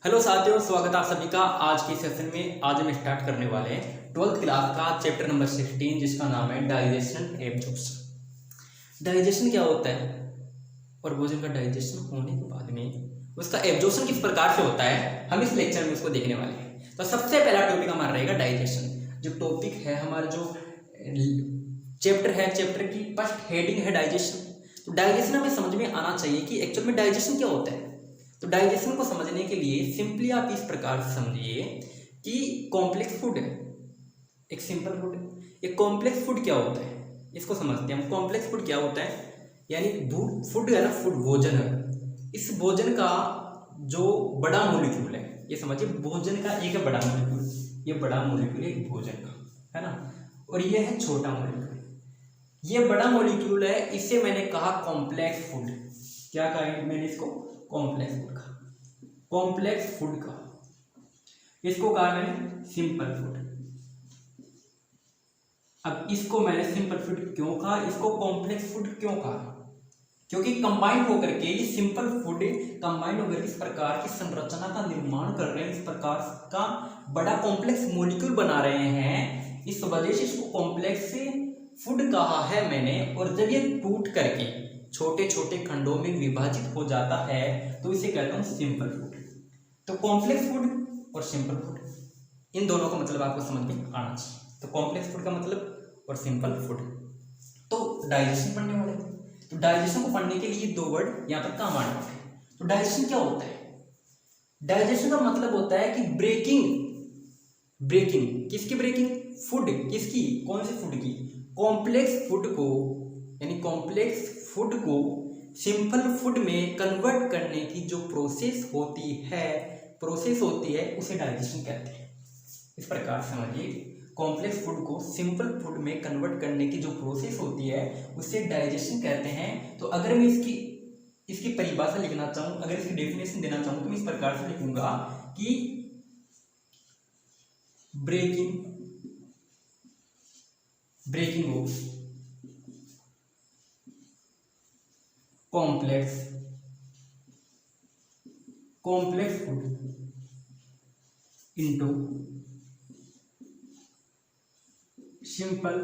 Hello साथियों, स्वागत है आप सभी का। आज के सेशन में आज हम स्टार्ट करने वाले हैं 12th क्लास का चैप्टर नंबर 16 जिसका नाम है डाइजेशन एब्जॉर्प्शन। डाइजेशन क्या होता है और भोजन का डाइजेशन होने के बाद में उसका एब्जॉर्प्शन किस प्रकार से होता है, हम इस लेक्चर में उसको देखने वाले हैं। तो सबसे पहला टॉपिक हमारा रहेगा डाइजेशन। जो टॉपिक है हमारा, जो चैप्टर है, चैप्टर की फर्स्ट हेडिंग है डाइजेशन। तो डाइजेशन हमें समझ में आना चाहिए कि एक्चुअल में डाइजेशन क्या होता है। तो डाइजेशन को समझने के लिए सिंपली आप इस प्रकार से समझिए कि कॉम्प्लेक्स फूड है, एक सिंपल फूड है। एक कॉम्प्लेक्स फूड क्या होता है, इसको समझते हैं हम। कॉम्प्लेक्स फूड क्या होता है, यानी फूड है ना, फूड भोजन है। इस भोजन का जो बड़ा मॉलिक्यूल है, ये समझिए भोजन का एक है बड़ा मॉलिक्यूल, ये बड़ा मॉलिक्यूल है भोजन का, है ना, और ये है छोटा मॉलिक्यूल। ये बड़ा मॉलिक्यूल है, इसे मैंने कहा कॉम्प्लेक्स फूड। क्या कहा है मैंने इसको? कॉम्प्लेक्स फूड का। कॉम्प्लेक्स फूड का इसको कहा मैंने सिंपल फूड। अब इसको मैंने सिंपल फूड क्यों कहा, इसको कॉम्प्लेक्स फूड क्यों कहा? क्योंकि कंबाइंड होकर के ये सिंपल फूड कंबाइंड होकर इस प्रकार की संरचना का निर्माण कर रहे हैं, इस प्रकार का बड़ा कॉम्प्लेक्स मॉलिक्यूल बना रहे हैं। इस वजह से इसको कॉम्प्लेक्स फूड कहा है मैंने। और जब ये टूट करके छोटे छोटे खंडों में विभाजित हो जाता है तो इसे कहता हूं सिंपल फूड। तो कॉम्प्लेक्स फूड और सिंपल फूड, इन दोनों का मतलब आपको समझ में आना चाहिए। तो कॉम्प्लेक्स फूड का मतलब और सिंपल फूड। तो डाइजेशन पढ़ने वाले, तो डाइजेशन को पढ़ने के लिए दो वर्ड यहाँ पर काम आने वाले। तो डाइजेशन क्या होता है? डाइजेशन का मतलब होता है कि ब्रेकिंग। ब्रेकिंग किसकी? ब्रेकिंग फूड किसकी? कौन से फूड की? कॉम्प्लेक्स फूड को, यानी कॉम्प्लेक्स फूड को सिंपल फूड में कन्वर्ट करने की जो प्रोसेस होती है उसे डाइजेशन कहते हैं। इस प्रकार समझिए, कॉम्प्लेक्स फूड को सिंपल फूड में कन्वर्ट करने की जो प्रोसेस होती है उसे डाइजेशन कहते हैं। तो अगर मैं इसकी परिभाषा लिखना चाहूँ, अगर इसकी डेफिनेशन देना चाहूँ तो मैं इस प्रकार से लिखूंगा कि breaking of complex food into simple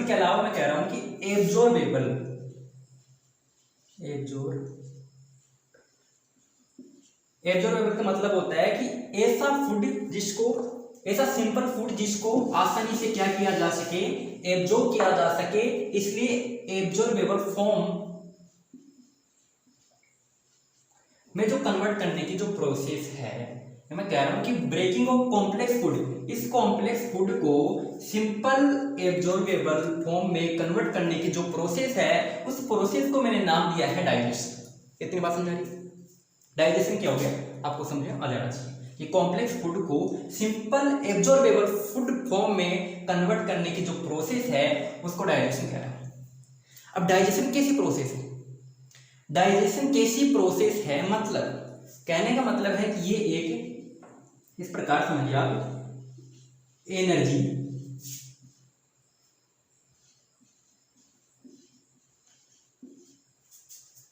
के अलावा मैं कह रहा हूं कि एब्जॉर्बेबल का मतलब होता है कि ऐसा सिंपल फूड जिसको आसानी से क्या किया जा सके, एब्जॉर्ब किया जा सके। इसलिए एब्जॉर्बेबल फॉर्म में जो कन्वर्ट करने की जो प्रोसेस है, मैं कह रहा हूं कि ब्रेकिंग ऑफ कॉम्प्लेक्स फूड, इस कॉम्प्लेक्स फूड को सिंपल एब्जॉर्बेबल फॉर्म में कन्वर्ट करने की जो प्रोसेस है, उस प्रोसेस को मैंने नाम दिया है डाइजेशन। इतनी बात समझ आ रही? डाइजेशन क्या हो गया आपको समझ आ जाना चाहिए कि कॉम्प्लेक्स फूड को सिंपल एब्जॉर्बेबल फूड फॉर्म में कन्वर्ट करने की जो प्रोसेस है उसको डाइजेशन कह रहा है। अब डाइजेशन कैसी प्रोसेस है? डाइजेशन कैसी प्रोसेस है मतलब, कहने का मतलब है कि ये एक, इस प्रकार समझिए आप, एनर्जी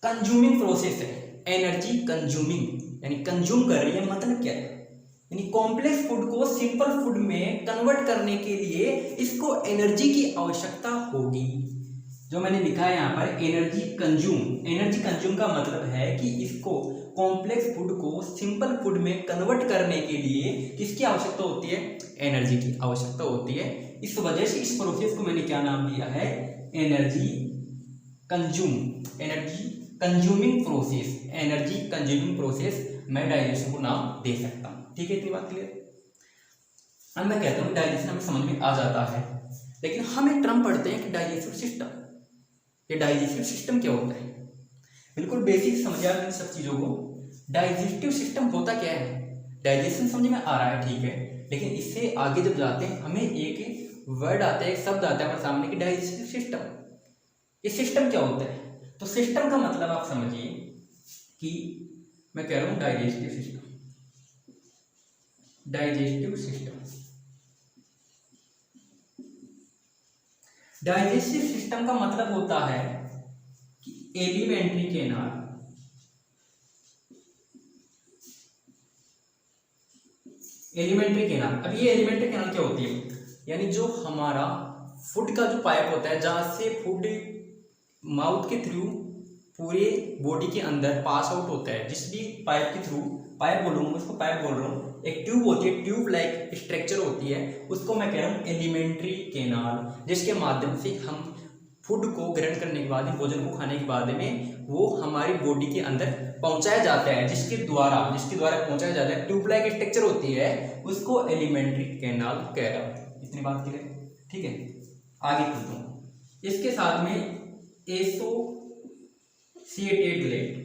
कंज्यूमिंग प्रोसेस है। एनर्जी कंज्यूमिंग यानी कंज्यूम कर रही है, मतलब क्या है, यानी कॉम्प्लेक्स फूड को सिंपल फूड में कन्वर्ट करने के लिए इसको एनर्जी की आवश्यकता होगी। जो मैंने लिखा है यहाँ पर एनर्जी कंज्यूम का मतलब है कि इसको कॉम्प्लेक्स फूड को सिंपल फूड में कन्वर्ट करने के लिए किसकी आवश्यकता होती है? एनर्जी की आवश्यकता होती है। इस वजह से इस प्रोसेस को मैंने क्या नाम दिया है? एनर्जी कंज्यूमिंग प्रोसेस मैं डाइजेशन को नाम दे सकता हूँ। ठीक है, इतनी बात क्लियर? अब मैं कहता हूँ डाइजेशन हमें समझ में आ जाता है, लेकिन हम एक टर्म पढ़ते हैं कि डाइजेस्टिव सिस्टम। ये डाइजेस्टिव सिस्टम क्या होता है? बिल्कुल बेसिक समझिए आप इन सब चीजों को। डाइजेस्टिव सिस्टम होता क्या है? डाइजेशन समझ में आ रहा है, ठीक है, लेकिन इससे आगे जब जाते हैं हमें एक वर्ड आता है, एक शब्द आता है हमारे सामने की डाइजेस्टिव सिस्टम। ये सिस्टम क्या होता है? तो सिस्टम का मतलब आप समझिए कि मैं कह रहा हूं डाइजेस्टिव सिस्टम डाइजेस्टिव सिस्टम का मतलब होता है कि एलिमेंट्री कैनाल एलिमेंट्री कैनाल। अब ये एलिमेंट्री कैनाल क्या होती है, यानी जो हमारा फूड का जो पाइप होता है जहाँ से फूड माउथ के थ्रू पूरे बॉडी के अंदर पास आउट होता है, जिस भी पाइप के थ्रू, पाइप बोलूँगा उसको, पाइप बोल रहा हूँ, एक ट्यूब होती है, ट्यूब लाइक स्ट्रक्चर होती है, उसको मैं कह रहा हूँ एलिमेंट्री कैनाल, जिसके माध्यम से हम फूड को ग्रहण करने के बाद, भोजन को खाने के बाद में वो हमारी बॉडी के अंदर पहुंचाया जाता है, जिसके द्वारा पहुंचाया जाता है, ट्यूब लाइक स्ट्रक्चर होती है, उसको एलिमेंट्री कैनाल कह रहा हूँ। इतनी बात क्लियर है, ठीक है। आगे चलता हूँ, इसके साथ में एसोसिएटेड ग्लैंड।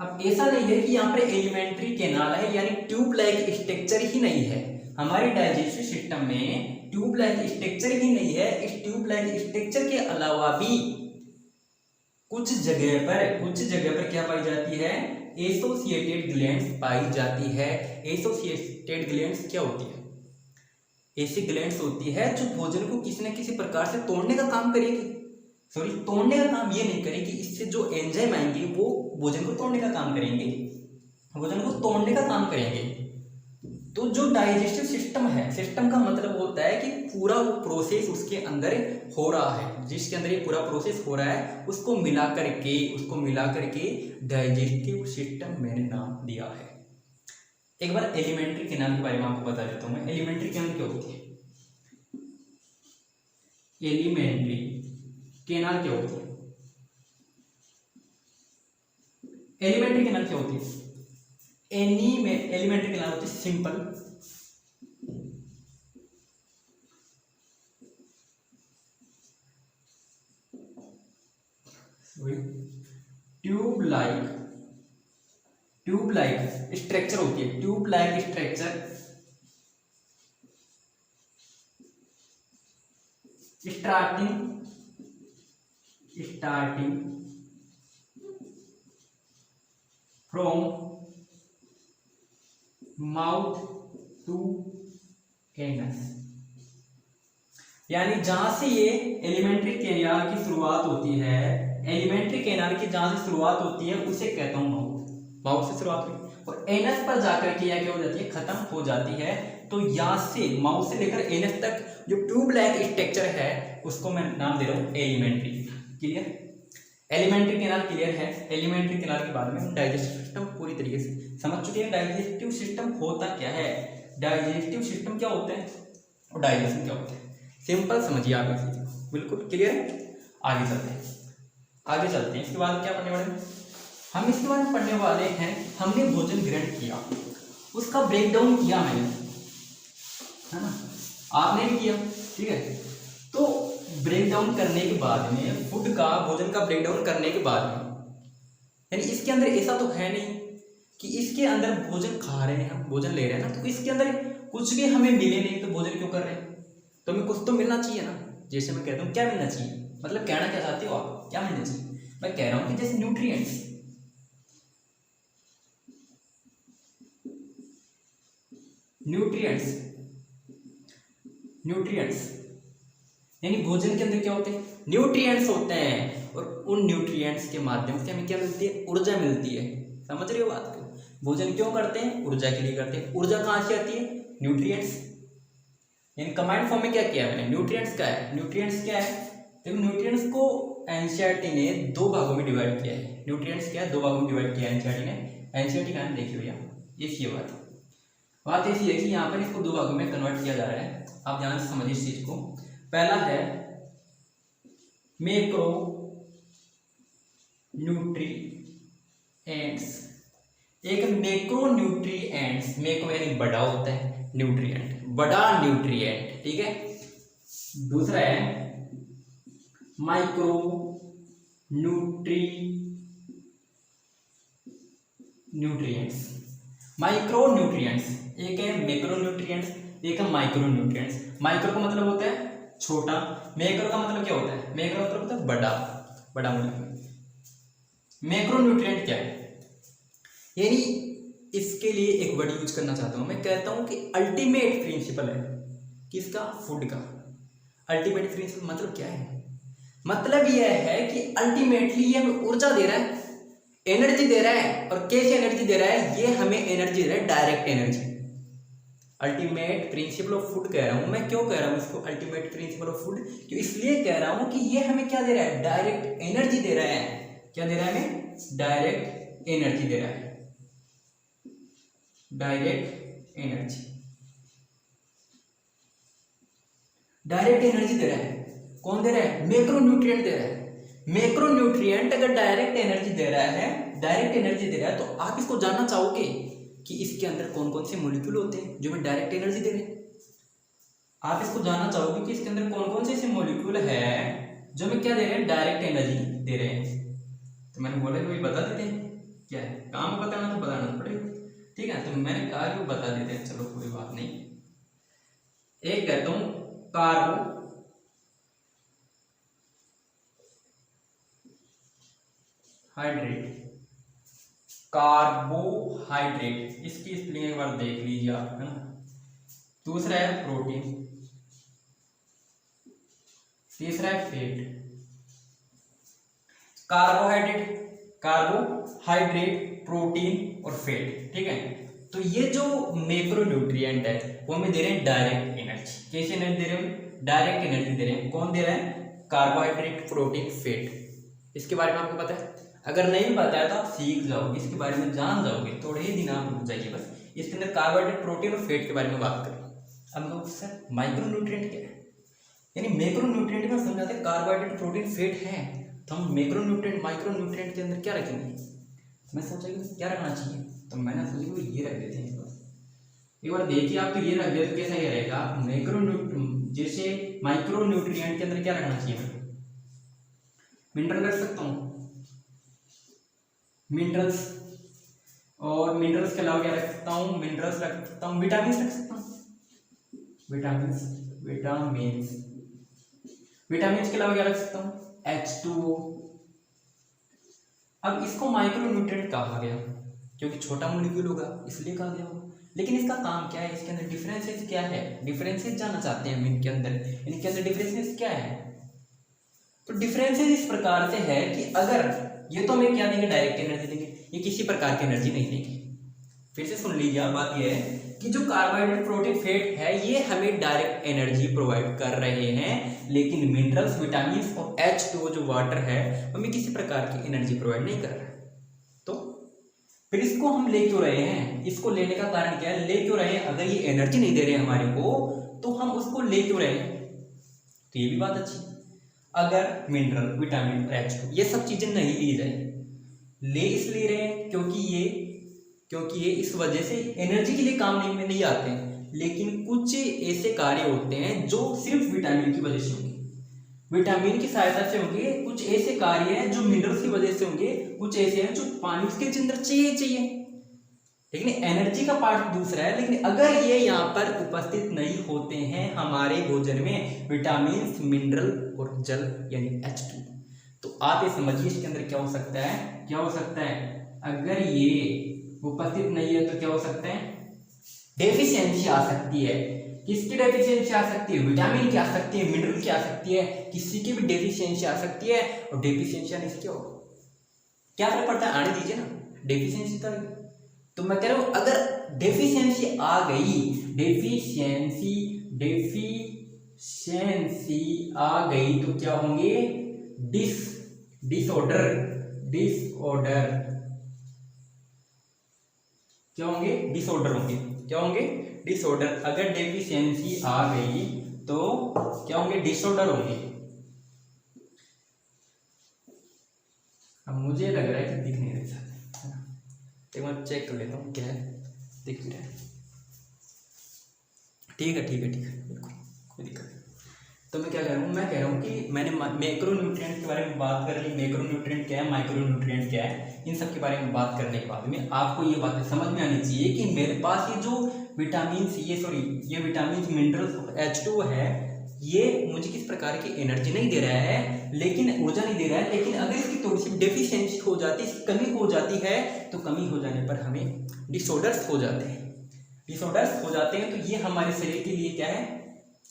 अब ऐसा नहीं है कि यहाँ पर एलिमेंट्री कैनाल है यानी ट्यूब लाइक स्ट्रक्चर ही नहीं है, हमारे डाइजेस्टिव सिस्टम में ट्यूब लाइक स्ट्रक्चर ही नहीं है, इस ट्यूब लाइक स्ट्रक्चर के अलावा भी कुछ जगह पर क्या पाई जाती है, एसोसिएटेड ग्लैंड्स पाई जाती है। एसोसिएटेड ग्लैंड्स क्या होती है, ऐसी ग्लैंड्स होती है जो भोजन को किसी न किसी प्रकार से तोड़ने का काम करेगी, सॉरी तोड़ने का काम ये नहीं करेगी, इससे जो एंजाइम आएंगे वो भोजन को तोड़ने का काम करेंगे, भोजन को तोड़ने का काम करेंगे। तो जो डाइजेस्टिव सिस्टम है, सिस्टम का मतलब होता है कि पूरा वो प्रोसेस उसके अंदर हो रहा है, जिसके अंदर ये पूरा प्रोसेस हो रहा है उसको मिला करके डाइजेस्टिव सिस्टम मैंने नाम दिया है। एक बार एलिमेंट्री कैनाल के बारे में आपको बता देता हूँ मैं। एलिमेंट्री कैनाल क्या होती है, एलिमेंट्री कैनाल क्या होती है, एलिमेंट्री कैनाल क्या होती है, एलिमेंट्री कैनाल होती है सिंपल ट्यूब लाइक स्ट्रक्चर होती है, tube like structure starting from mouth to anus, यानी जहां से ये एलिमेंट्री कैनाल की शुरुआत होती है, एलिमेंट्री कैनाल की जहां से शुरुआत होती है उसे कहता हूं माउथ से शुरुआत हुई और एनस पर जाकर के क्या हो जाती है, खत्म हो जाती है। तो यहां से माउथ से लेकर एनस तक जो ट्यूब लाइक स्ट्रक्चर है उसको मैं नाम दे रहा हूं alimentary. Clear, alimentary canal clear है। एलिमेंट्री कैनाल के बाद में हम डाइजेस्टिव सिस्टम पूरी तरीके से समझ चुके हैं। डाइजेस्टिव सिस्टम होता क्या है, डाइजेस्टिव सिस्टम क्या होता है और डाइजेशन क्या होता है, सिंपल समझिए आप इस चीज को, बिल्कुल क्लियर है। आगे चलते हैं। इसके बाद क्या पढ़ने वाले हैं हम, इसके बाद पढ़ने वाले हैं हमने भोजन ग्रहण किया, उसका ब्रेकडाउन किया मैंने, है ना, आपने भी किया, ठीक है। तो ब्रेकडाउन करने के बाद में भोजन का ब्रेकडाउन करने के बाद में, यानी इसके अंदर ऐसा तो है नहीं कि इसके अंदर भोजन खा रहे हैं हम, भोजन ले रहे हैं ना, तो इसके अंदर कुछ भी हमें मिले नहीं तो भोजन क्यों कर रहे हैं, तो हमें कुछ तो मिलना चाहिए ना। जैसे मैं कहता हूँ क्या मिलना चाहिए, मतलब कहना क्या चाहते हो आप, क्या मिलना चाहिए, मैं कह रहा हूँ कि जैसे न्यूट्रिएंट्स यानी भोजन के अंदर क्या होते हैं, न्यूट्रिएंट्स होते हैं, और उन न्यूट्रिएंट्स के माध्यम से हमें क्या मिलती है, ऊर्जा मिलती है। समझ रहे हो बात को, भोजन क्यों करते हैं, ऊर्जा के लिए करते हैं। ऊर्जा कहाँ से आती है, न्यूट्रिएंट्स, यानी कंबाइंड फॉर्म में क्या किया मैंने, न्यूट्रिएंट्स क्या है, देखो न्यूट्रिएंट्स को एनसीईआरटी ने दो भागों में डिवाइड किया है। न्यूट्रिएंट्स क्या है, दो भागों में डिवाइड किया है एनसीईआरटी का नाम देखिए भैया, ये बात ऐसी है कि यहाँ पर इसको दो भागों में कन्वर्ट किया जा रहा है, आप ध्यान से समझिए इस चीज को। पहला है मैक्रो न्यूट्रिएंट्स, एक मैक्रो न्यूट्रिएंट्स, मैक्रो यानी बड़ा होता है, न्यूट्रिएंट बड़ा न्यूट्रिएंट, ठीक है। दूसरा है माइक्रो न्यूट्रिएंट्स, एक है मैक्रो न्यूट्रिएंट्स, एक है माइक्रो न्यूट्रिएंट्स। माइक्रो का मतलब होता है छोटा, मैक्रो का मतलब क्या होता है, मैक्रो मतलब होता है बड़ा मैक्रो न्यूट्रिएंट क्या है, यानी इसके लिए एक वर्ड यूज करना चाहता हूं, मैं कहता हूं कि अल्टीमेट प्रिंसिपल है किसका, फूड का। अल्टीमेट प्रिंसिपल मतलब क्या है, मतलब यह है कि अल्टीमेटली ये हमें ऊर्जा दे रहा है, एनर्जी दे रहा है, और कैसे एनर्जी दे रहा है, ये हमें एनर्जी दे रहा है direct energy. Ultimate principle of food कह रहा हूं मैं, क्यों कह रहा हूं इसको अल्टीमेट प्रिंसिपल ऑफ फूड, क्यों इसलिए कह रहा हूं कि ये हमें क्या दे रहा है, डायरेक्ट एनर्जी दे रहा है। क्या दे रहा है हमें, डायरेक्ट एनर्जी दे रहा है, डायरेक्ट एनर्जी, डायरेक्ट एनर्जी दे रहा है। कौन दे रहा है, मैक्रोन्यूट्रिएंट दे रहा है। मैक्रोन्यूट्रिएंट अगर डायरेक्ट एनर्जी दे रहा है, डायरेक्ट एनर्जी दे रहा है, तो आप इसको जानना चाहोगे कि इसके अंदर कौन कौन से मॉलिक्यूल होते हैं जो हमें डायरेक्ट एनर्जी दे रहे हैं। आप इसको जानना चाहोगे कि इसके अंदर कौन कौन से ऐसे मॉलिक्यूल है जो हमें क्या दे रहे हैं, डायरेक्ट एनर्जी दे रहे हैं। तो मैंने बोला कि भाई बता देते हैं, क्या है काम बताना तो बताना पड़ेगा, ठीक है। तो मैंने कहा कि वो बता देते हैं, चलो कोई बात नहीं। एक कहता हूं कार्बोहाइड्रेट, इसकी स्पेलिंग एक बार देख लीजिए आप, है ना। दूसरा है प्रोटीन, तीसरा है फैट। कार्बोहाइड्रेट, प्रोटीन और फैट, ठीक है। तो ये जो मैक्रोन्यूट्रिएंट है वो हमें दे रहे हैं डायरेक्ट एनर्जी। कैसे एनर्जी दे रहे हैं, डायरेक्ट एनर्जी दे रहे हैं। कौन दे रहा है, कार्बोहाइड्रेट, प्रोटीन, फैट। इसके बारे में आपको पता है, अगर नहीं पता है तो आप सीख जाओगे, इसके बारे में जान जाओगे, थोड़े ही दिन आप रुक जाइए बस। इसके अंदर कार्बोहाइड्रेट, प्रोटीन और फैट के बारे में बात करें। अब लोग सर माइक्रोन्यूट्रिएंट क्या है, यानी मैक्रोन्यूट्रिएंट में समझाते हैं कार्बोहाइड्रेट, प्रोटीन, फैट है, तो हम मैक्रोन्यूट्रिएंट, माइक्रोन्यूट्रिएंट के अंदर क्या रखेंगे। मैं सोचा कि क्या रखना चाहिए, तो मैंने सोचा ये रख देते हैं। एक बार देखिए आप, तो ये रख दे तो कैसा ही रहेगा। जैसे माइक्रोन्यूट्रिएंट के अंदर क्या रखना चाहिए, मिनरल रख सकता हूँ, मिनरल्स, और मिनरल्स के अलावा क्या रख सकता हूँ, मिनरल्स रख सकता हूँ, विटामिन रख सकता हूँ, विटामिन के अलावा क्या रख सकता हूँ, H2O। अब इसको माइक्रोन्यूट्रिएंट कहा गया क्योंकि छोटा मॉलिक्यूल होगा इसलिए कहा गया होगा, लेकिन इसका काम क्या है, इसके अंदर डिफरेंसेस क्या है, डिफरेंसेस जानना चाहते हैं हम इनके अंदर, इनके अंदर डिफरेंसेस क्या है। तो डिफरेंसेस इस प्रकार से है कि अगर ये तो हमें क्या देंगे, डायरेक्ट एनर्जी देंगे, ये किसी प्रकार की एनर्जी नहीं देंगे। फिर से सुन लीजिए, बात ये है कि जो कार्बोहाइड्रेट, प्रोटीन, फैट है ये हमें डायरेक्ट एनर्जी प्रोवाइड कर रहे हैं, लेकिन मिनरल्स, विटामिन और H2O जो वाटर है हमें किसी प्रकार की एनर्जी प्रोवाइड नहीं कर रहा है। तो फिर इसको हम ले क्यों रहे हैं, इसको लेने का कारण क्या है, ले क्यों रहे हैं, अगर ये एनर्जी नहीं दे रहे हमारे को तो हम उसको ले क्यों रहे हैं। तो ये भी बात अच्छी, अगर मिनरल, विटामिन और H2 ये सब चीजें नहीं ली जाए, ले इसलिए रहे हैं क्योंकि ये इस वजह से एनर्जी के लिए काम में नहीं आते हैं, लेकिन कुछ ऐसे कार्य होते हैं जो सिर्फ विटामिन की वजह से होंगे, विटामिन की सहायता से होंगे, कुछ ऐसे कार्य हैं जो मिनरल्स की वजह से होंगे, कुछ ऐसे हैं जो पानी के अंदर चाहिए, लेकिन एनर्जी का पार्ट दूसरा है। लेकिन अगर ये यहाँ पर उपस्थित नहीं होते हैं हमारे भोजन में, विटामिन, मिनरल और जल यानी H2, तो आप ये समझिए इसके अंदर क्या हो सकता है, अगर ये उपस्थित नहीं है तो क्या हो सकता है, डेफिशिएंसी आ सकती है। किसकी डेफिशिएंसी आ सकती है, विटामिन की आ सकती है, मिनरल की आ सकती है, किसी की भी डेफिशिएंसी आ सकती है। और डेफिशिएंसी आने से क्या होगा, क्या फर्क पड़ता है, आने दीजिए ना, डेफिशिएंसी तो मैं कह रहा हूं अगर डेफिशिएंसी आ गई, डेफिशिएंसी आ गई तो क्या होंगे, डिसऑर्डर क्या होंगे, डिसऑर्डर। अगर डेफिशिएंसी आ गई तो क्या होंगे, डिसऑर्डर होंगे। अब मुझे लग रहा है कि दिख नहीं रहा है ना, एक बार चेक कर लेता हूँ क्या है, दिख रहा है, ठीक है बिल्कुल कोई दिक्कत नहीं। तो मैं क्या कह रहा हूँ, मैं कह रहा हूँ कि मैंने मैक्रोन्यूट्रिएंट के बारे में बात कर ली, मैक्रोन्यूट्रिएंट क्या है, माइक्रोन्यूट्रिएंट क्या है, इन सब के बारे में बात करने के बाद में आपको ये बातें समझ में आनी चाहिए कि मेरे पास ये जो ये विटामिन, मिनरल्स, H2O है, ये मुझे किस प्रकार की एनर्जी नहीं दे रहा है, लेकिन ऊर्जा नहीं दे रहा है, लेकिन अगर इसकी थोड़ी सी डेफिशिएंसी हो जाती है, इसकी कमी हो जाती है, तो कमी हो जाने पर हमें डिसऑर्डर्स हो जाते हैं। तो ये हमारे शरीर के लिए क्या है,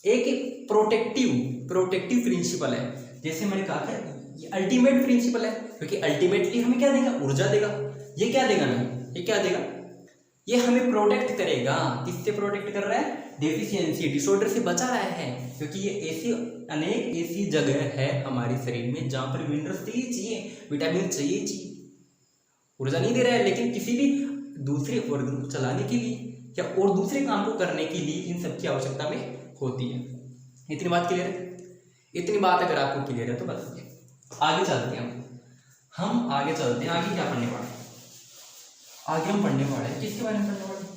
एक प्रोटेक्टिव प्रिंसिपल है। जैसे मैंने कहा था ये अल्टीमेट प्रिंसिपल है, क्योंकि अल्टीमेटली हमें क्या देगा, ऊर्जा देगा। ये क्या देगा हमें, ये क्या देगा, ये हमें प्रोटेक्ट करेगा। किससे प्रोटेक्ट कर रहा है, डेफिशिएंसी डिसऑर्डर से बचा रहा है, क्योंकि ये ऐसी अनेक ऐसी जगह है हमारे शरीर में जहां पर मिनरल्स चाहिए, विटामिन चाहिए, ऊर्जा नहीं दे रहा है, लेकिन किसी भी दूसरे ऑर्गन को चलाने के लिए या और दूसरे काम को करने के लिए इन सबकी आवश्यकता में होती है। इतनी बात क्लियर है? इतनी बात अगर आपको क्लियर है तो बताइए, आगे चलते हैं हम आगे चलते हैं। आगे क्या पढ़ने वाले हैं? आगे हम पढ़ने वाले हैं किसके बारे में पढ़ने वाले हैं,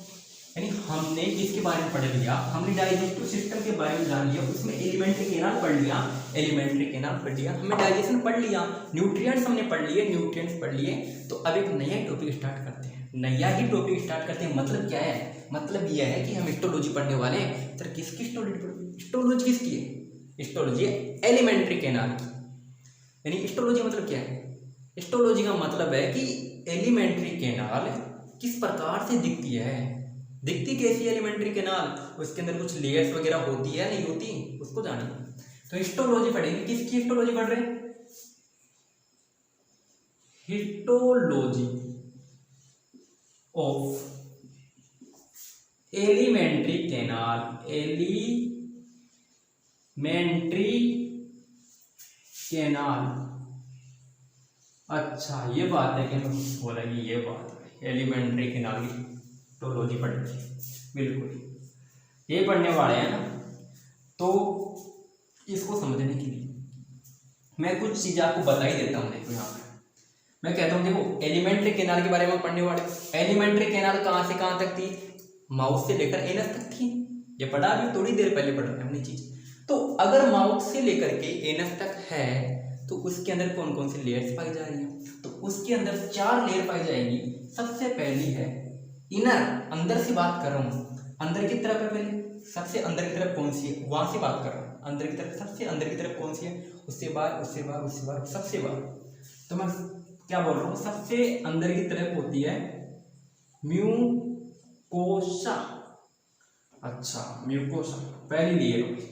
यानी हमने किसके बारे में पढ़ लिया, हमने डाइजेस्टिव सिस्टम के बारे में जान लिया, उसमें एलिमेंट्री कैनाल पढ़ लिया, एलिमेंट्री कैनाल पढ़ लिया, हमने डाइजेशन पढ़ लिया, न्यूट्रिएंट्स हमने पढ़ लिए, न्यूट्रिएंट्स पढ़ लिए। तो अब एक नया टॉपिक स्टार्ट करते हैं, नया ही टॉपिक स्टार्ट करते हैं। मतलब क्या है, मतलब यह है कि हम हिस्टोलॉजी पढ़ने वाले हैं। तो किसकी हिस्टोलॉजी किसकी है, हिस्टोलॉजी एलिमेंट्री कैनाल की। यानी हिस्टोलॉजी मतलब क्या है, हिस्टोलॉजी का मतलब है कि एलिमेंट्री कैनाल किस प्रकार से दिखती है, दिखती कैसी है एलिमेंट्री कैनाल, उसके अंदर कुछ लेयर्स वगैरह होती है नहीं होती, उसको जानिए। तो हिस्टोलॉजी पढ़ेंगे, किसकी हिस्टोलॉजी पढ़ रहे हैं, histology of alimentary canal, alimentary canal. अच्छा ये बात है कि मैं बोला कि ये बात है एलिमेंट्री कैनाल की हिस्टोलॉजी पढ़नी है, बिल्कुल ये पढ़ने वाले हैं ना। तो इसको समझने के लिए मैं कुछ चीजें आपको बता ही देता हूँ। देखो यहाँ पे मैं कहता हूँ, देखो एलिमेंट्री कैनाल के बारे में पढ़ने वाले। एलिमेंट्री कैनाल कहाँ से कहाँ तक थी, माउथ से लेकर एनस तक थी। ये पढ़ा अभी थोड़ी देर पहले पढ़ रहे हैं हमने चीज। तो अगर माउथ से लेकर के एनस तक है तो उसके अंदर कौन कौन सी लेयर्स पाई जा रही हैं, तो उसके अंदर 4 लेयर पाई जाएंगी। सबसे पहली है इनर, अंदर से बात कर रहा हूँ, अंदर की तरफ है पहले, सबसे अंदर की तरफ कौन सी है, वहां से बात कर रहा हूँ, अंदर की तरफ, सबसे अंदर की तरफ कौन सी है, उससे बाहर, उससे बाहर, उससे बाहर, सबसे बाहर। तो मैं क्या बोल रहा हूँ, सबसे अंदर की तरफ होती है म्यूकोसा। अच्छा म्यूकोसा पहली लेयर होगी,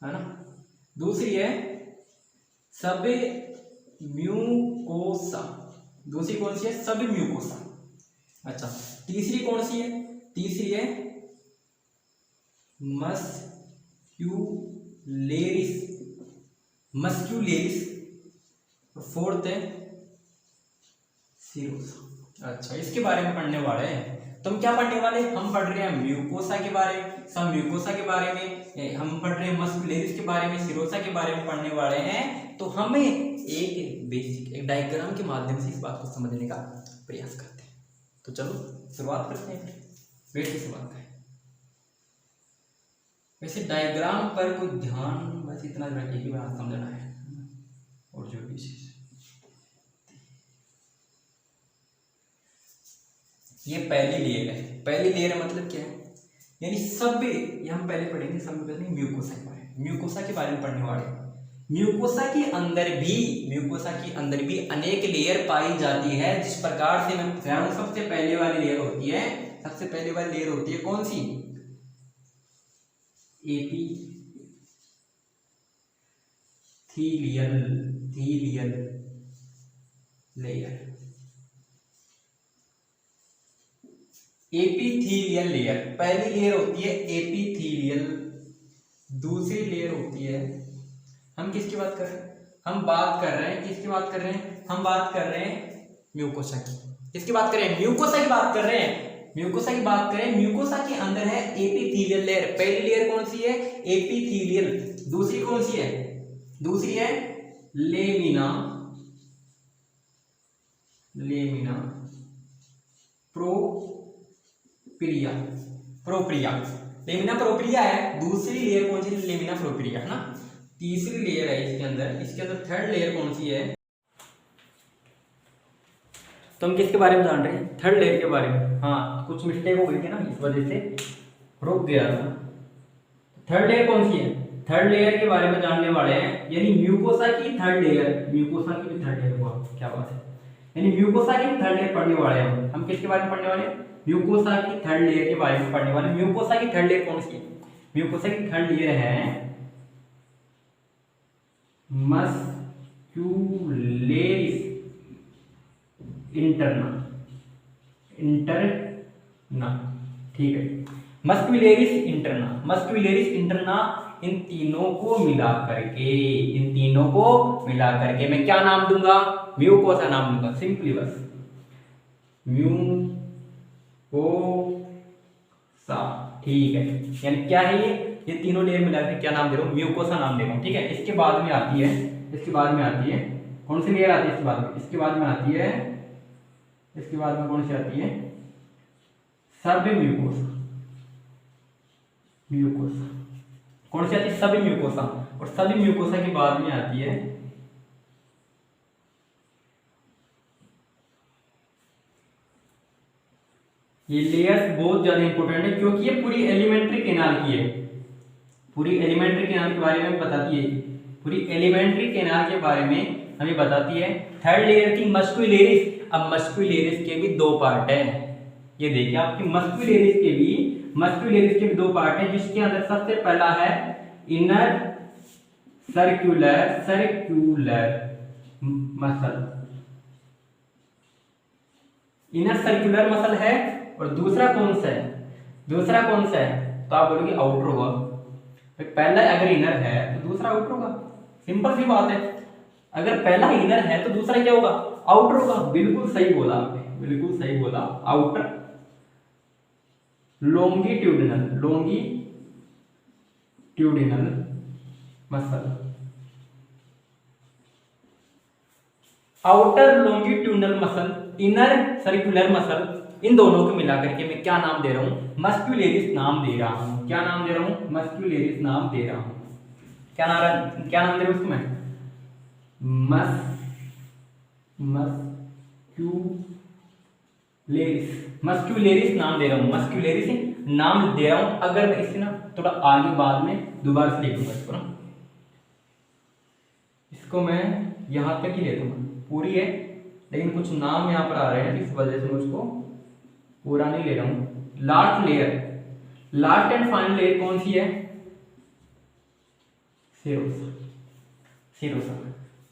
है ना। दूसरी है सब म्यूकोसा, दूसरी कौन सी है, सब म्यूकोसा। अच्छा तीसरी कौन सी है, तीसरी है मस्क्यूलेरिस, मस्क्यूलेरिस। फोर्थ है सीरोसा। अच्छा इसके बारे में पढ़ने वाले हैं। तो हम क्या पढ़ने वाले, हम पढ़ रहे हैं म्यूकोसा के बारे में, सब म्यूकोसा के बारे में, हम पढ़ रहे हैं मस्कुलेरिस के बारे में, सीरोसा के बारे में पढ़ने वाले हैं। तो हमें एक बेसिक एक डायग्राम के माध्यम से इस बात को समझने का प्रयास करते हैं। तो चलो शुरुआत करते हैं, वेट की शुरुआत करें। वैसे डायग्राम पर कोई ध्यान बस इतना रखिए कि बात समझना है, और जो भी चीज ये पहली लेयर है। पहली लेयर मतलब क्या है, यानी सब, ये हम पहले पढ़ेंगे सब पहले म्यूकोसा के बारे में, म्यूकोसा के बारे में पढ़ने वाले। म्यूकोसा के अंदर भी, म्यूकोसा के अंदर भी अनेक लेयर पाई जाती है। जिस प्रकार से मैं बता रहा हूं, सबसे पहले वाली लेयर होती है, सबसे पहले वाली लेयर होती है कौन सी, एपिथेलियल लेयर, एपिथेलियल लेयर पहली लेयर होती है एपिथेलियल। दूसरी लेयर होती है, हम किसकी बात कर रहे हैं, हम बात कर रहे हैं किसकी बात कर रहे हैं, हम बात कर रहे हैं म्यूकोसा की। किसकी बात कर रहे हैं, म्यूकोसा की बात कर रहे हैं, म्यूकोसा की बात करें। म्यूकोसा के अंदर है एपिथेलियल लेयर। पहली लेयर कौन सी है, एपिथेलियल। दूसरी कौन सी है, दूसरी है लेमिना, लेमिना प्रोपिरिया, प्रोपिरिया, लेमिना प्रोपिरिया है। दूसरी लेयर कौन सी है, लेमिना प्रोपिरिया, है ना। तीसरी लेयर है इसके अंदर, इसके अंदर थर्ड लेयर कौन सी है, तो हम किसके बारे में जान रहे हैं, थर्ड लेयर के बारे में। हाँ कुछ मिस्टेक हो गई थी ना, इस वजह से रुक गया था। थर्ड लेयर कौन सी है, थर्ड लेयर के बारे में जानने वाले हैं, यानी म्यूकोसा की थर्ड लेयर, म्यूकोसा की भी थर्ड लेयर। हुआ क्या बात है, यानी म्यूकोसा की थर्ड लेयर पढ़ने वाले हैं हम किसके बारे में पढ़ने वाले, म्यूकोसा की थर्ड लेयर के बारे में पढ़ने वाले। म्यूकोसा की थर्ड लेयर कौन सी है, म्यूकोसा की थर्ड लेयर है मस्क्यूलेरिस इंटरना, इंटरना, ठीक है। मस्क्यूलेरिस इंटरना, मस्क्यूलेरिस इंटरना, इन तीनों को मिला करके, इन तीनों को मिला करके मैं क्या नाम दूंगा? म्यूकोसा नाम दूंगा, सिंपली बस म्यूकोसा, ठीक है। यानी क्या है ये तीनों लेयर मिला के क्या नाम दे रहा हूँ? म्यूकोसा नाम दे रहा हूँ, ठीक है। इसके बाद में आती है, इसके बाद में आती है कौन सी लेयर आती है? इसके बाद में, इसके बाद में आती है, इसके बाद में कौन सी आती है? सब म्यूकोसा, म्यूकोसा कौन सी आती है? सब म्यूकोसा। और सब म्यूकोसा के बाद में आती है ये लेयर्स, बहुत ज्यादा इंपॉर्टेंट है क्योंकि ये पूरी एलिमेंट्री कैनाल की है, पूरी एलिमेंट्री कैनाल के बारे में बताती है, पूरी एलिमेंट्री कैनाल के बारे में हमें बताती है। थर्ड लेयर की मस्क्यूलेरिस। अब मस्क्यूलेरिस के भी दो पार्ट है, ये देखिए आपकी मस्क्यूलेरिस के भी दो पार्ट है, जिसके अंदर सबसे पहला है inner circular muscle, inner circular muscle है। और दूसरा कौन सा है? दूसरा कौन सा है? तो आप बोलोगे आउटर होगा। पहला अगर इनर है तो दूसरा आउटर होगा, सिंपल सी बात है। अगर पहला इनर है तो दूसरा क्या होगा? आउटर होगा। बिल्कुल सही बोला आपने, बिल्कुल सही बोला, outer. Longitudinal muscle, outer longitudinal muscle, inner circular muscle, इन दोनों को मिलाकर के मैं क्या नाम दे रहा हूं? मस्क्यूलेरिस नाम दे रहा हूं। क्या नाम दे रहा हूं? मस्क्यूलेरिस नाम दे रहा हूं। क्या नाम दे रहा हूं उसको मैं? मस्क्यूलेरिस नाम दे रहा हूं, मस्क्यूलेरिस नाम दे रहा हूं। अगर मैं इसे ना थोड़ा आगे बाद में दोबारा से लिखूंगा इसको ना, इसको मैं यहां तक ही लेता हूं, पूरी है लेकिन कुछ नाम यहां पर आ रहे हैं, इस वजह से मैं उसको पूरा नहीं ले रहा हूं। Last layer, last and final layer कौन सी है? Serosa, serosa.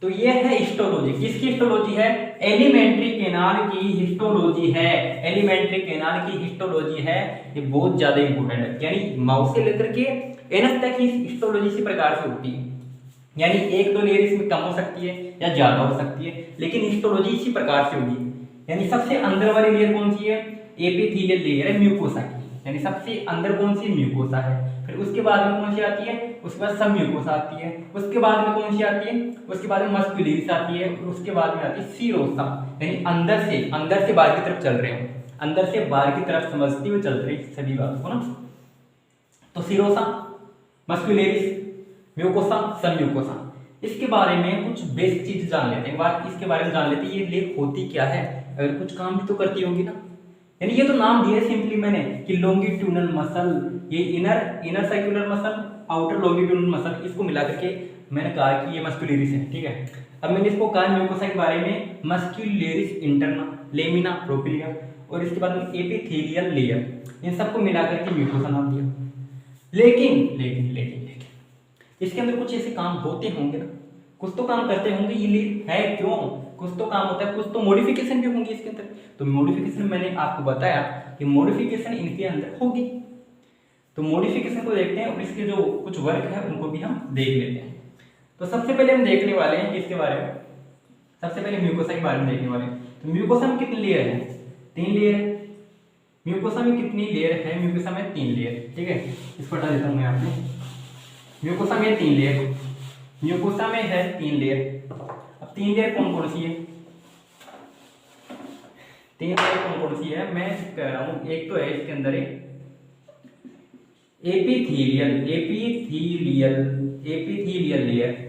तो ये है हिस्टोलॉजी। किसकी हिस्टोलॉजी है? एलिमेंट्री कैनाल की हिस्टोलॉजी है, एलिमेंट्री कैनाल की हिस्टोलॉजी है। ये बहुत ज्यादा इंपॉर्टेंट है, यानी माउस से लेकर के एनस तक की हिस्टोलॉजी इसी प्रकार से होती है। यानी एक दो लेयर इसमें कम हो सकती है या ज्यादा हो सकती है, लेकिन हिस्टोलॉजी इसी प्रकार से होगी। यानी सबसे अंदर वाली लेयर कौन सी है? एपिथेलियल लेयर है म्यूकोसा की, यानी सबसे अंदर कौन सी? म्यूकोसा है। फिर उसके बाद में कौन सी आती है? उसके बाद सब म्यूकोसा आती है। उसके बाद में कौन सी आती है? उसके बाद में मस्क्यूलेरिस आती है। और उसके बाद में आती है सीरोसा, यानी अंदर से बाहर की तरफ चल रहे हो, अंदर से बाहर की तरफ समझते हुए चल रहे सभी बात को ना। तो सीरोसा, मस्क्यूलेरिस, म्यूकोसा, सब म्यूकोसा। इसके बारे में कुछ बेसिक चीज जान लेते हैं, एक बार इसके बारे में जान लेते हैं। ये लेयर होती क्या है? अगर कुछ काम भी तो करती होगी ना। यानी ये तो नाम दिया सिंपली मैंने कि लॉन्गिट्यूडिनल मसल, ये inner circular muscle, outer longitudinal muscle, इसको मिला करके मैंने कहा कि ये मस्क्यूलेरिस है, ठीक है। अब मैंने इसको कहा म्यूकोसा के बारे में मस्क्यूलेरिस इंटरना, लेमिना प्रोपिलिया, और इसके बाद में एपिथेलियल लेयर, इन सबको मिला करके म्यूकोसा नाम दिया। लेकिन लेकिन लेकिन लेकिन इसके अंदर कुछ ऐसे काम होते होंगे ना, कुछ तो काम करते होंगे। ये लेयर है क्यों? कुछ तो काम होता है, कुछ तो मॉडिफिकेशन भी होंगी इसके अंदर। तो मॉडिफिकेशन मैंने आपको बताया कि मॉडिफिकेशन इनके अंदर होगी। तो मॉडिफिकेशन को देखते हैं और इसके जो कुछ वर्क है उनको भी हम देख लेते हैं। तो सबसे पहले हम देखने वाले हैं किसके बारे में? सबसे पहले म्यूकोसा के बारे में देखने वाले हैं। तो म्यूकोसा में कितनी लेयर है? 3 लेयर है। म्यूकोसा में कितनी लेयर है? म्यूकोसा में 3 लेयर, ठीक है। इसको हटा देता हूं मैं आपको। म्यूकोसा में 3 लेयर, म्यूकोसा में है 3 लेयर। अब 3 लेयर कौन कौन सी है? 3 लेयर कौन कौन सी है मैं कह रहा हूं। एक तो है इसके अंदर एपिथेलियल लेयर।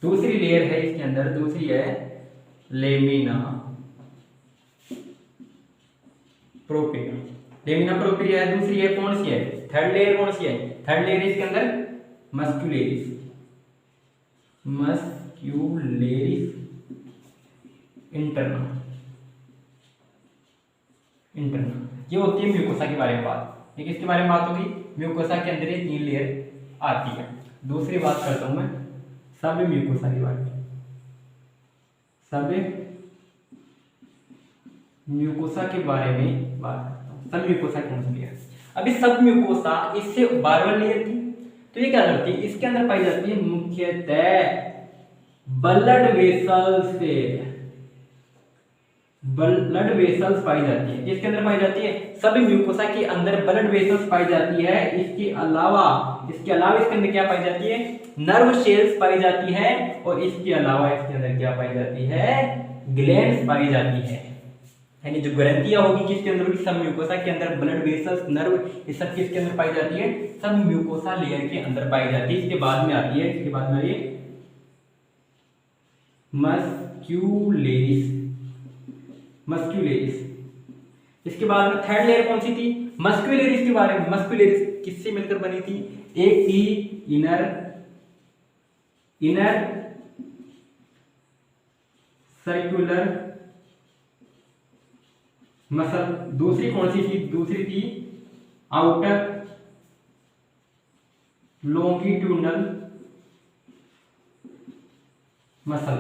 दूसरी लेयर है इसके अंदर, दूसरी है लेमिना प्रोपिलिया। लेमिना प्रोपिलिया है, दूसरी है कौन सी है? थर्ड लेयर कौन सी है? थर्ड लेयर इसके अंदर मस्क्यूलेरिस इंटरना। ये होती है म्यूकोसा के बारे में बात। ठीक है, इसके बारे में बात होगी। म्यूकोसा के अंदर ये 3 लेयर आती है। दूसरी बात करता हूं मैं सब म्यूकोसा की बात। सब म्यूकोसा के बारे में बात करता हूँ। सब म्यूकोसा कौन सी है? अभी सब म्यूकोसा इससे बारहवां लेयर थी, तो ये क्या करती है? इसके अंदर पाई जाती है मुख्यतः ब्लड वेसल्स से, ब्लड वेसल्स पाई जाती है। इसके अंदर पाई जाती है सभी म्यूकोसा के अंदर ब्लड वेसल्स पाई जाती है। इसके अलावा इसके अंदर क्या पाई जाती है? नर्व सेल्स पाई जाती है। और इसके अलावा इसके अंदर क्या पाई जाती है? ग्लैंड्स पाई जाती है। यानी जो ग्रंथियां होगी किसके अंदर होगी? सब म्यूकोसा के अंदर। ब्लड वेसल्स, नर्व, ये सब किसके अंदर पाई जाती है? सब म्यूकोसा लेयर के अंदर पाई जाती है। इसके बाद में आती है, इसके बाद में ये मस्क्यूलेरिस, मस्क्यूलेरिस। इसके बाद में थर्ड लेयर कौन सी थी? मस्क्यूलेरिस के बारे में। मस्क्यूलेरिस किससे मिलकर बनी थी? एक थी इनर सर्कुलर मसल। दूसरी कौन सी थी? दूसरी थी आउटर लॉन्गिट्यूडनल मसल।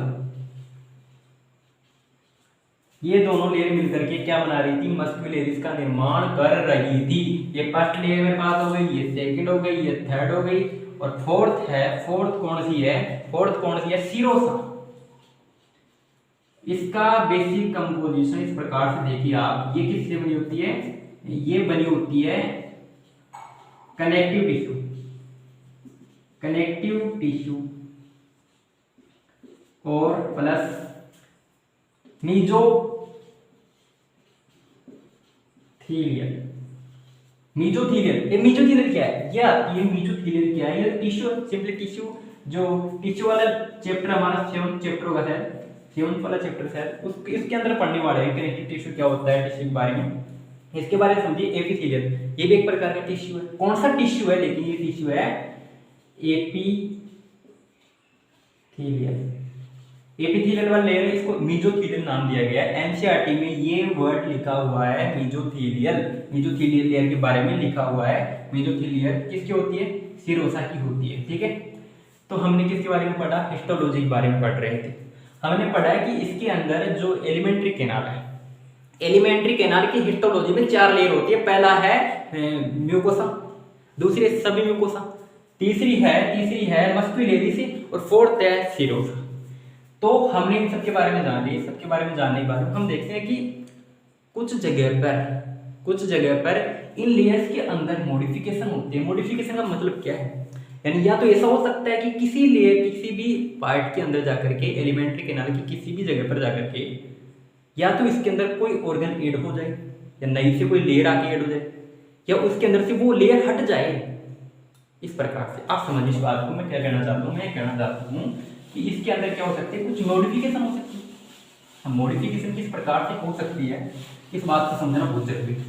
ये दोनों लेयर मिलकर के क्या बना रही थी? मस्क्यूलेरिस का निर्माण कर रही थी। ये फर्स्ट लेयर में बात हो गई, ये सेकंड हो गई, ये थर्ड हो गई, और फोर्थ है। फोर्थ कौन सी है? फोर्थ कौन सी है? सीरोसा। इसका बेसिक कंपोजिशन इस प्रकार से देखिए आप, ये किससे बनी होती है? ये बनी होती है कनेक्टिव टिश्यू, कनेक्टिव टिश्यू और प्लस मीजोथीलियल। मीजोथीलियल, ये मीजोथीलियल क्या है? ये आती है मीजोथीलियल क्या है? ये टिश्यू, सिंपली टिश्यू। जो टिश्यू वाला चैप्टर हमारा 7th चैप्टर होगा शायद, 7th वाला चैप्टर शायद, उस इसके अंदर पढ़ने वाले हैं कनेक्टिव टिश्यू क्या होता है, टिश्यू के बारे में। इसके बारे में समझिए। एपिथेलियल, ये भी एक प्रकार का टिश्यू है। कौन सा टिश्यू है? लेकिन ये टिश्यू है एपिथेलियल। एपिथेलियल वाला लेयर है, इसको मीजोथेलियल नाम दिया गया है। एनसीईआरटी में ये वर्ड लिखा हुआ है मीजोथेलियल। मीजोथेलियल लेयर के बारे में लिखा हुआ है। मीजोथेलियल किसकी होती है? सीरोसा की होती है। ठीक है, तो हमने किसके बारे में पढ़ा? हिस्टोलॉजी के बारे में पढ़ रहे थे। हमने पढ़ा है कि इसके अंदर जो एलिमेंट्री कैनाल है, एलिमेंट्री कैनाल की हिस्टोलॉजी में 4 लेयर होती है। पहला है म्यूकोसा, दूसरी है सब म्यूकोसा, तीसरी है मस्क्यूलेरिस, और फोर्थ है सीरोसा। तो हमने इन सबके बारे में जान लिया। सबके बारे में जानने के बाद हम देखते हैं कि कुछ जगह पर इन लेयर्स के अंदर मॉडिफिकेशन होते हैं। मॉडिफिकेशन का मतलब क्या है? यानी या तो ऐसा हो सकता है कि किसी लेयर, किसी भी पार्ट के अंदर जाकर के, एलिमेंट्री कैनाल की किसी भी जगह पर जाकर के, या तो इसके अंदर कोई ऑर्गन ऐड हो जाए, या नई से कोई लेयर आके ऐड हो जाए, या उसके अंदर से वो लेयर हट जाए। इस प्रकार से आप समझिए इस बात को। मैं क्या कहना चाहता हूँ? मैं कहना चाहता हूँ कि इसके अंदर क्या हो सकती है? कुछ मॉडिफिकेशन हो सकती है। मॉडिफिकेशन किस प्रकार से हो सकती है, इस बात को समझना बहुत जरूरी है।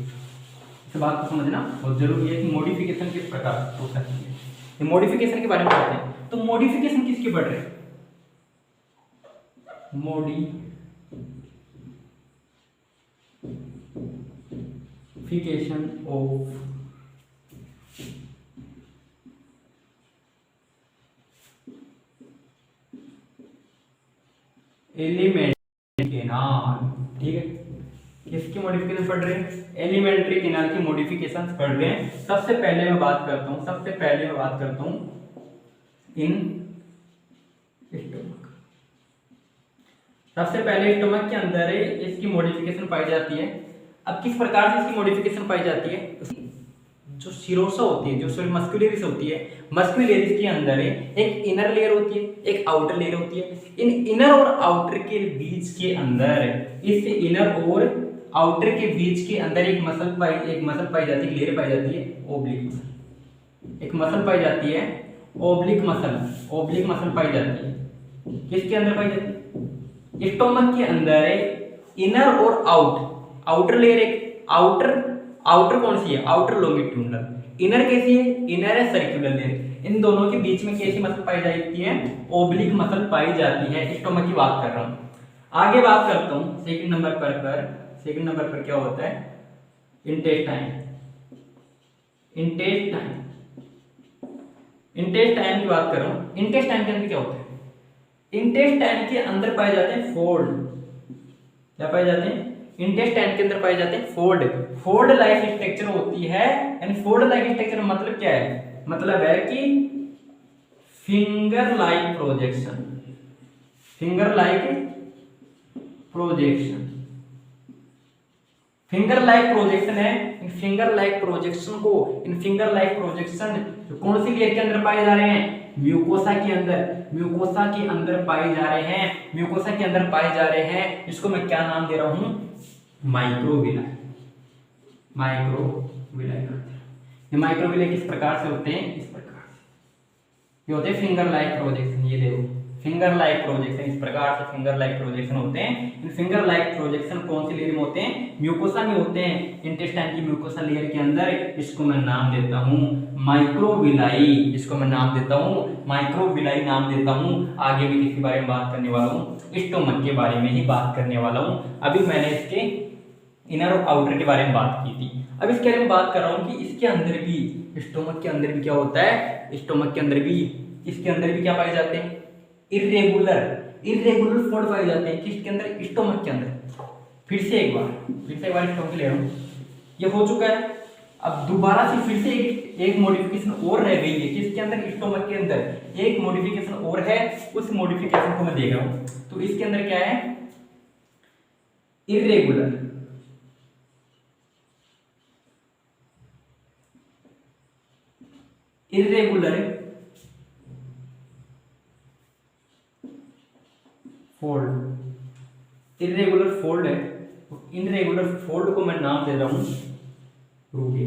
इस बात को समझना बहुत जरूरी है कि मॉडिफिकेशन किस प्रकार से हो सकती है। ये मॉडिफिकेशन के बारे में पढ़ते हैं। तो मॉडिफिकेशन किसके पढ़ रहे हैं? Modification of alimentary canal. ठीक है, किसकी मॉडिफिकेशन पढ़ रहे हैं? एलिमेंट्री कैनाल की मॉडिफिकेशन पढ़ रहे हैं। सबसे पहले मैं बात करता हूं इन स्टोमक। सबसे पहले स्टोमक के अंदर इसकी मॉडिफिकेशन पाई जाती है। अब किस प्रकार से इसकी मॉडिफिकेशन पाई जाती है? जो सीरोसा होती है, जो मस्क्यूलेरिस होती है, मस्क्यूलेरिस के अंदर एक इनर लेयर होती है, एक आउटर लेयर होती है। इन इनर और आउटर के बीच के अंदर, इस इनर और आउटर के बीच के अंदर एक मसल पाई जाती है, लेयर पाई जाती है, ओब्लिक मसल। एक मसल पाई जाती है, ओब्लिक मसल पाई जाती है। किसके अंदर पाई जाती है? स्टोमक के अंदर इनर और आउटर लेयर। एक आउटर कौन सी है? Outer longitudinal. इनर कैसी है? इनर है सर्कुलर लेयर। इन दोनों के बीच में कैसी मसल पाई जाती है? ओब्लिक मसल पाई जाती है। स्टोमक की बात कर रहा हूं। आगे बात करता हूं सेकंड नंबर पर क्या होता है? इंटेस्टाइन। इंटेस्टाइन की बात कर रहा हूँ। इंटेस्टाइन के अंदर क्या होता है? इंटेस्टाइन के अंदर पाए जाते हैं फोल्ड। क्या पाए जाते हैं? इंटेस्टाइन के अंदर पाए जाते हैं फोल्ड। फोल्ड लाइक स्ट्रक्चर होती है, यानी फोल्ड लाइक स्ट्रक्चर मतलब क्या है? मतलब है कि finger like projection. Finger like projection, finger like projection है। इन फिंगर लाइक प्रोजेक्शन को, इन फिंगर लाइक प्रोजेक्शन कौन सी लेयर के अंदर पाए जा रहे हैं? म्यूकोसा के अंदर। म्यूकोसा के अंदर पाए जा रहे हैं, म्यूकोसा के अंदर पाए जा रहे हैं। इसको मैं क्या नाम दे रहा हूं? माइक्रोविलाई। माइक्रोविलाई। ये माइक्रोविलाई किस प्रकार से होते हैं? इस प्रकार से ये होते हैं फिंगर लाइक प्रोजेक्शन। ये देखो फिंगर लाइक प्रोजेक्शन, इस प्रकार से फिंगर लाइक प्रोजेक्शन होते हैं। इन फिंगर लाइक प्रोजेक्शन कौन सी लेयर में होते हैं? म्यूकोसा में होते हैं, इंटेस्टाइन की म्यूकोसा लेयर के अंदर। इसको मैं नाम देता हूं माइक्रोविलाई। इसको मैं नाम देता हूं माइक्रोविलाई नाम देता हूं। आगे भी किसी बारे में बात करने वाला हूं, स्टोमक के बारे में ही बात करने वाला हूं। अभी मैंने इसके इनर और आउटर के बारे में बात की थी। अब इसके बारे में बात कर रहा हूं कि इसके अंदर भी, स्टोमक के अंदर भी क्या होता है? स्टोमक के अंदर भी, इसके अंदर भी क्या पाए जाते हैं? इरेगुलर फोल्ड पाए जाते हैं। किसके अंदर? स्टोमक के अंदर। फिर से एक बार स्टोमक ले रहा हूं। ये हो चुका है। अब दोबारा से फिर से एक मॉडिफिकेशन और रह गई है। किसके अंदर? स्टोमक के अंदर एक मॉडिफिकेशन और है। उस मॉडिफिकेशन को मैं देख रहा हूं। तो इसके अंदर क्या है? Irregular fold. इरेगुलर फोल्ड है। इनरेगुलर फोल्ड को मैं नाम दे रहा हूं रूगे।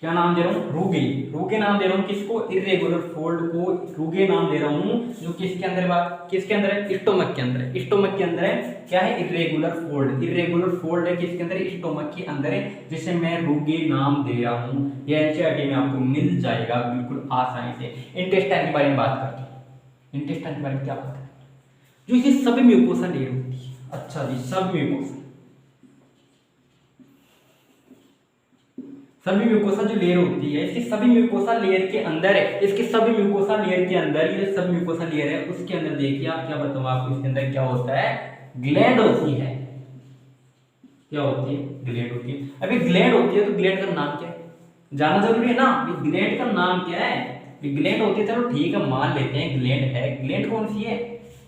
क्या नाम दे रहा हूं? रूगे। रूगे नाम दे रहा हूं किसको? इरेगुलर फोल्ड को रूगे नाम दे रहा हूं। जो किसके अंदर बात, किसके अंदर है? स्टोमक के अंदर। स्टोमक के अंदर है क्या है? Irregular fold. इरेगुलर फोल्ड है किसके अंदर? स्टोमक के अंदर है, जिसे मैं रूगे नाम दे रहा हूं। यह एनसीईआरटी में आपको मिल जाएगा बिल्कुल आसानी से। इंटेस्टाइन के बारे में बात करते हैं। इंटेस्टाइन के बारे में क्या बात है? जो ये सब म्यूकोसा लेयर होती है। अच्छा जी, सब म्यूकोसा, सभी म्यूकोसा जो लेयर होती है, इसकी सभी म्यूकोसा लेयर के अंदर है, इसके सभी म्यूकोसा लेयर के अंदर, ये सब म्यूकोसा लेयर है, उसके अंदर देखिए आप, क्या बताऊं आपको, इसके अंदर क्या होता है? ग्लैंड होती है। क्या होती है? ग्लैंड होती है। अभी ग्लैंड होती है तो ग्लैंड का नाम क्या है? जानना जरूरी है ना। ग्लैंड का नाम क्या है? ग्लैंड होती है, चलो ठीक है मान लेते हैं ग्लैंड है। ग्लैंड कौन सी है?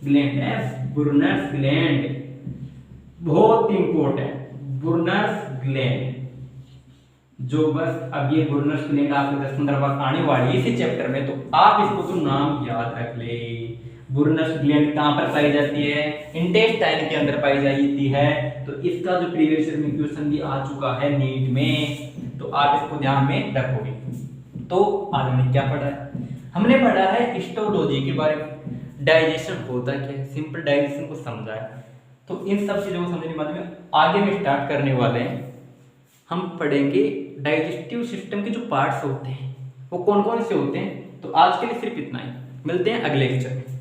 ग्लैंड है बुर्नस ग्लैंड। बहुत इंपॉर्टेंट, बुर्नस ग्लैंड। जो बस अब ये बुर्नस ग्लैंड आपके 10-15 बार आने वाली है इसी चैप्टर में, तो आप इसको तो नाम याद रख ले। बुर्नस ग्लैंड कहां पर पाई जाती है? इंटेस्टाइन के अंदर पाई जाती है। तो इसका जो प्रीवियस ईयर में क्वेश्चन भी आ चुका है नीट में, तो आप इसको ध्यान में रखोगे। तो आज हमने क्या पढ़ा है? हमने पढ़ा है हिस्टोलॉजी के बारे में, डाइजेशन होता क्या है, सिंपल डाइजेशन को समझा है। तो इन सब चीजों को समझने के बाद में आगे में स्टार्ट करने वाले हैं, हम पढ़ेंगे डाइजेस्टिव सिस्टम के जो पार्ट्स होते हैं वो कौन कौन से होते हैं। तो आज के लिए सिर्फ इतना ही, मिलते हैं अगले लेक्चर में।